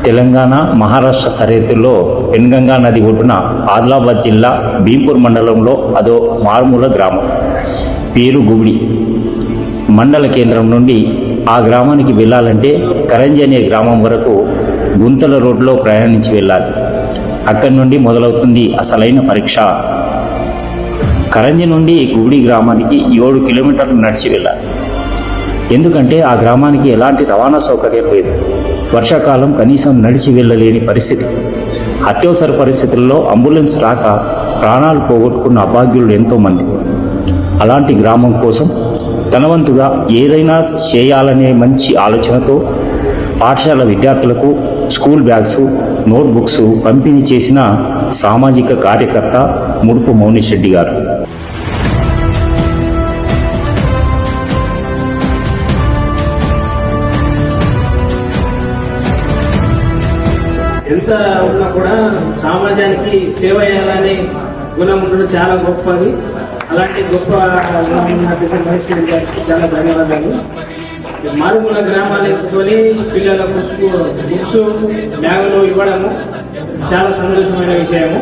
తెలంగాణ మహారాష్ట్ర సరిహద్దుల్లో పెన్గంగా నది ఒడ్డున ఆదిలాబాద్ జిల్లా భీంపూర్ మండలంలో అదో మారుమూల గ్రామం. పేరు గుబిడి. మండల కేంద్రం నుండి ఆ గ్రామానికి వెళ్ళాలంటే కరంజి అనే గ్రామం వరకు గుంతల రోడ్లో ప్రయాణించి వెళ్ళాలి. అక్కడి నుండి మొదలవుతుంది అసలైన పరీక్ష. కరంజి నుండి గుబిడి గ్రామానికి 7 కిలోమీటర్లు నడిచి వెళ్ళాలి. ఎందుకంటే ఆ గ్రామానికి ఎలాంటి రవాణా సౌకర్యం లేదు. వర్షాకాలం కనీసం నడిచి వెళ్ళలేని పరిస్థితి. అత్యవసర పరిస్థితుల్లో అంబులెన్స్ రాక ప్రాణాలు పోగొట్టుకున్న అభాగ్యులు ఎంతోమంది. అలాంటి గ్రామం కోసం తనవంతుగా ఏదైనా చేయాలనే మంచి ఆలోచనతో పాఠశాల విద్యార్థులకు స్కూల్ బ్యాగ్స్, నోట్బుక్స్ పంపిణీ చేసిన సామాజిక కార్యకర్త ముడుపు మౌనేష్ రెడ్డి గారు. ఎంత ఉన్నా కూడా సమాజానికి సేవ చేయాలనే గుణం ఉండడం చాలా గొప్పది. అలాంటి గొప్ప గారికి చాలా ధన్యవాదాలు. మారుమూల గ్రామాలు ఎత్తుకొని పిల్లలకు బుక్స్, బ్యాగులు ఇవ్వడము చాలా సంతోషమైన విషయము.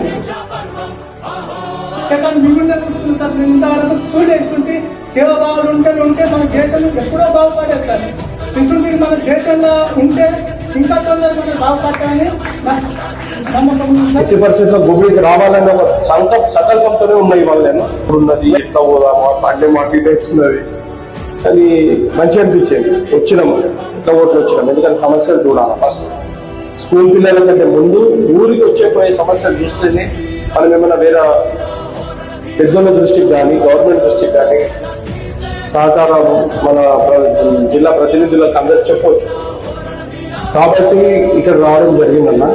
ఇంతవరకు చూడేస్తుంటే సేవాభావాలు ఉంటే మన దేశం ఎప్పుడో బాగుపడేస్తారు. ఇటువంటి మన దేశంలో ఉంటే ఇంకా తొందరగా మనం బాగుపడతామని ఎట్టి పరిస్థితుల్లో గుబిడికి రావాలన్న ఒక సంకల్పంతోనే ఉన్నాయి వాళ్ళు. నేను ఉన్నది ఎట్లా పోదామా పండే మాకు తెచ్చుకున్నది కానీ మంచి అనిపించేది. వచ్చినాము ఎట్లా ఓట్లు వచ్చినాం, ఎందుకంటే సమస్యలు చూడాలి. ఫస్ట్ స్కూల్ పిల్లల కంటే ముందు ఊరికి వచ్చే సమస్యలు చూస్తేనే మనం ఏమైనా వేరే పెద్దల దృష్టికి కానీ గవర్నమెంట్ దృష్టికి కానీ సహకారం మన జిల్లా ప్రతినిధులకు అందరూ చెప్పవచ్చు. కాబట్టి ఇక్కడ రావడం జరిగిందన్న.